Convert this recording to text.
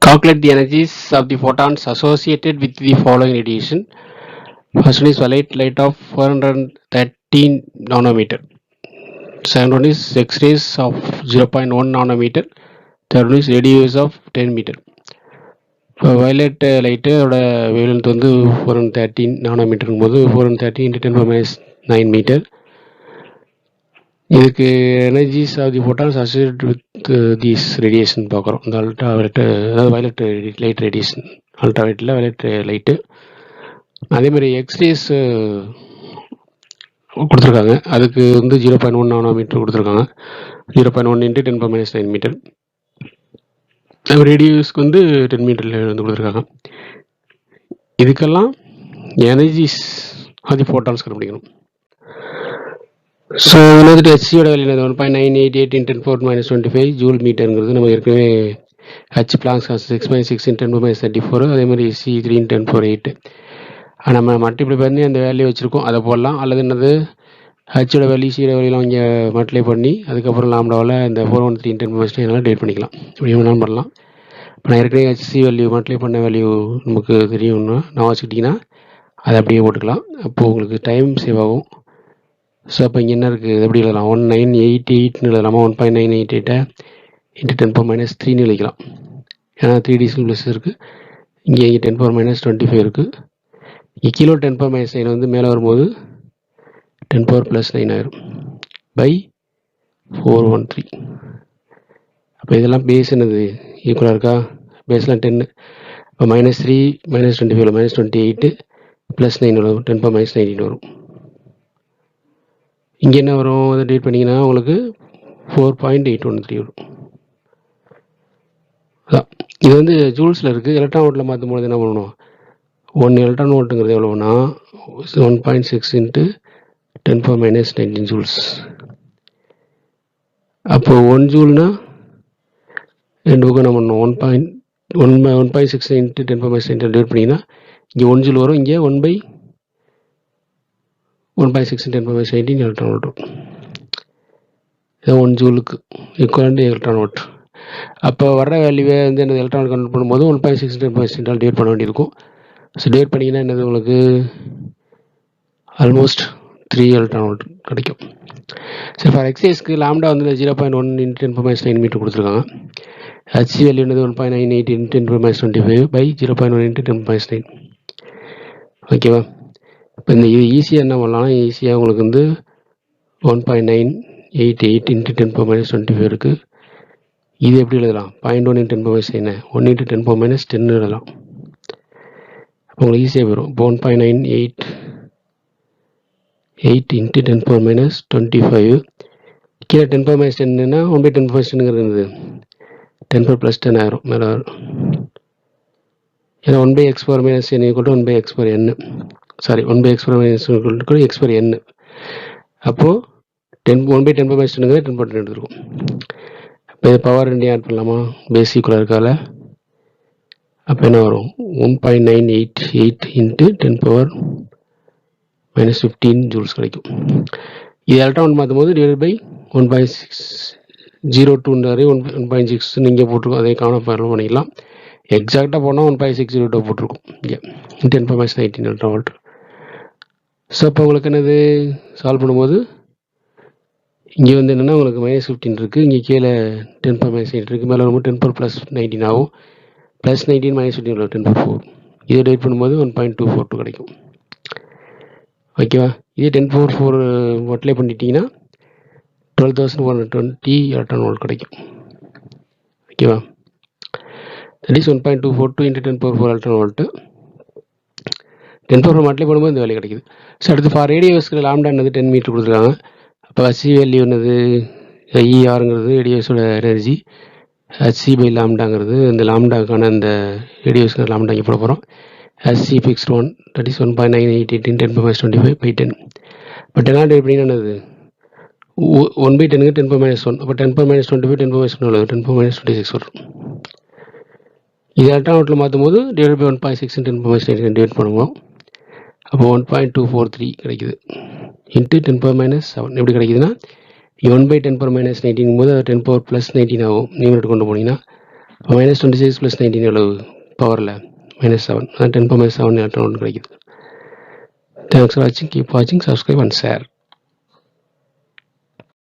Calculate the energies of the photons associated with the following radiation. First one is violet light of 413 nanometer. Second one is X-rays of 0.1 nanometer. Third one is radio waves of 10 meter. இப்போ violet லைட்டோட wavelength வந்து 413 நானோமீட்டருங்கும் போது 413 into 10⁻⁹ மீட்டர். இதுக்கு energies of the photons associated with these radiation பார்க்குறோம். இந்த ultra violet, அதாவது வயலட் லைட் ரேடியேஷன், அல்ட்ரா வயலட்டில் வயலட் லைட்டு. அதேமாதிரி எக்ஸ்ரேஸ் கொடுத்துருக்காங்க. அதுக்கு வந்து 0.1 நானோமீட்டர் கொடுத்துருக்காங்க. 0.1 into 10⁻⁹ மீட்டர். ரேடியோஸ்க்கு வந்து 10 மீட்டரில் வந்து கொடுத்துருக்காங்க. இதுக்கெல்லாம் எனர்ஜிஸ் ஆஃப் தி ஃபோட்டான்ஸ் கண்டுபிடிக்கணும். ஸோ வந்துட்டு ஹெச்சியோட வேல்யூ 1.988 into 10⁻⁻25 ஜூல் மீட்டருங்கிறது நம்ம ஏற்கனவே ஹெச் பிளாங்க்ஸ் 6.6 into 10⁻34, அதே மாதிரி சி 3 into 10⁴ நம்ம மல்டிப்ளை பண்ணி அந்த வேல்யூ வச்சுருக்கோம், அதை போடலாம். அல்லது என்னது ஹெச்சோட வேல்யூ சியோட வேல்யூலாம் இங்கே மல்டிப்ளை பண்ணி அதுக்கப்புறம் லாம்டாவில் இந்த 413 into 10⁻⁹ டேட் பண்ணிக்கலாம். இப்படி வேணாலும் பண்ணலாம். இப்போ நான் ஏற்கனவே ஹெச்சி வேல்யூ மல்டிப்ளை பண்ண வேல்யூ நமக்கு தெரியும்னா நான் வச்சுக்கிட்டிங்கன்னா அதை அப்படியே போட்டுக்கலாம். அப்போது உங்களுக்கு டைம் சேவ் ஆகும். ஸோ அப்போ இங்கே என்ன இருக்குது, எப்படி எழுதலாம், 1988 எழுதலாமா, 1.988 into 10⁻³ எழுதிக்கலாம். ஏன்னா 3 டிசிமல் ப்ளஸ் இருக்குது. இங்கே 10⁻25 இருக்குது. இங்கே கீழே 10⁻⁹ வந்து மேலே வரும்போது 10⁻+9 ஆயிரும் பை 413. அப்போ இதெல்லாம் பேஸ் என்னது ஈக்குவலாக இருக்கா, பேஸ்லாம் 10. இப்போ -3 -25 -28 +9 வரும், 10⁻19 வரும். இங்கே என்ன வரும், அதை டேட் பண்ணிங்கன்னா உங்களுக்கு 4.813 வரும். அதான் இது வந்து ஜூல்ஸில் இருக்குது. எலக்ட்ரான் வோல்ட்டில் மாற்றும்போது என்ன பண்ணணும், 1 எலக்ட்ரான் வோல்ட்டுங்கிறது எவ்வளோனா 1.6 into 10⁻19 ஜூல்ஸ். அப்போது 1 ஜூல்னா ரெண்டு பக்கம் என்ன பண்ணணும், 1.6 into 10⁻19 டிவைட் பண்ணிங்கன்னா இங்கே 1 ஜூல் வரும், இங்கே 1/1.6 into 10⁻19 எலக்ட்ரான் வோல்ட் வரும். இது 1 ஜூலுக்கு ஈக்குவலண்ட் எலக்ட்ரான் வோல்ட். அப்போ வர்ற வேல்யூவை வந்து என்னது எலக்ட்ரான் கன்வெர்ட் பண்ணும்போது 1.6 into 10⁻19 டிவைட் பண்ண வேண்டியிருக்கும். ஸோ டிவைட் பண்ணிங்கன்னா என்னது உங்களுக்கு ஆல்மோஸ்ட் 3 எலக்ட்ரான் வோல்ட் கிடைக்கும். சரி, ஃபார் எக்ஸைஸ்க்கு லாம்டா வந்து 0.1 into 10⁻9 மீட்டர் கொடுத்துருக்காங்க. ஹெச்சி வேல்யூ என்னது 1.98 into 10⁻25 by 0.1 into 10⁻9. ஓகேவா. இப்போ இந்த இது ஈஸியாக என்ன பண்ணலாம்னா, ஈஸியாக உங்களுக்கு வந்து 1.988 into 10⁻25 இருக்குது. இது எப்படி எழுதலாம், 0.1 into 10⁻9 1 into 10⁻10 எழுதலாம். அப்போ உங்களுக்கு ஈஸியாக போயிடும். இப்போ 1.988 into 10⁻25 கீழே 10⁻10ன்னா 1/10⁻10ங்கிறது 10⁻+10 ஆயிரும் மேலே வரும். ஏன்னா 1/x⁻n = 1/x⁻n, sorry 1/x⁻n = x/n. அப்போது 1/10⁻10ங்கிறது 10⁻10 எடுத்துருக்கும். இப்போ இது பவர் ரெண்டையும் ஆட் பண்ணலாமா, பேசிக்குள்ளே இருக்கால. அப்போ என்ன வரும், 1.988 into 10⁻−15 ஜூல்ஸ் கிடைக்கும். இது எலக்ட்ரான் மாற்றும் போது டிவைட் பை 1.602 1.6 நீங்கள் போட்டிருக்கோம், அதே காண பண்ணிக்கலாம். எக்ஸாக்டாக போனால் 1.602 போட்டிருக்கும் இங்கே 10⁻19 எலக்ட்ரான் வோல்ட். ஸோ அப்போ உங்களுக்கு என்னது சால்வ் பண்ணும்போது இங்கே வந்து என்னென்னா உங்களுக்கு -15 இருக்குது, இங்கே கீழே 10⁻19 இருக்குது, மேலே வரும்போது 10⁻+19 ஆகும். +19 -15 10⁻4. இதை டிவைட் பண்ணும்போது 1.242 கிடைக்கும். ஓகேவா. இதே 10⁻4 அப்ளை பண்ணிட்டீங்கன்னா 12,120 எலக்ட்ரான் வோல்ட் கிடைக்கும். ஓகேவா. That is 1.242 into 10⁻4 electron volt. 10⁻4 apply பண்ணும்போது இந்த வேல்யூ கிடைக்குது. ஸோ அடுத்து ஃபார் ரேடியோஸ்க்கு லாம்டா என்னது 10 மீட்டர் கொடுத்துருக்காங்க. அப்போ ஹச்சி வேல்யூ என்னது, ஐஆருங்கிறது ரேடியோஸோட எனர்ஜி, ஹச்சி பை லாம்டாங்கிறது இந்த லாம்டாக்கான அந்த ரேடியோஸ்க்கு லாம்டா இங்கே போட போகிறோம். H fixed 1, that is 1.988 into 10⁻25 by 10. இப்போ 10 டிவைட் பண்ணிங்கன்னா என்னது 1/10க்கு 10⁻1. அப்போ 10⁻25 10⁻1 10⁻26 வரும். இது எலக்ட்ரான் வோல்ட்டில் மாற்றும் போது டிவைட் பை 1.6 into 10⁻19 டிவைட் பண்ணுவோம். அப்போ 1.243 கிடைக்குது இன்ட்டு 10⁻7. எப்படி கிடைக்குதுன்னா 1/10⁻19 போது 10⁻+19 ஆகும். நியூமரேட்டர் கொண்டு போனீங்கன்னா -26 + 19 எவ்வளவு பவரில்? -7. அதான் 10⁻7 எலக்ட்ரான் வோல்ட் கிடைக்குது. தேங்க்ஸ் ஃபார் வாட்சிங். கீப் வாட்சிங், சப்ஸ்கிரைப் அண்ட் ஷேர்.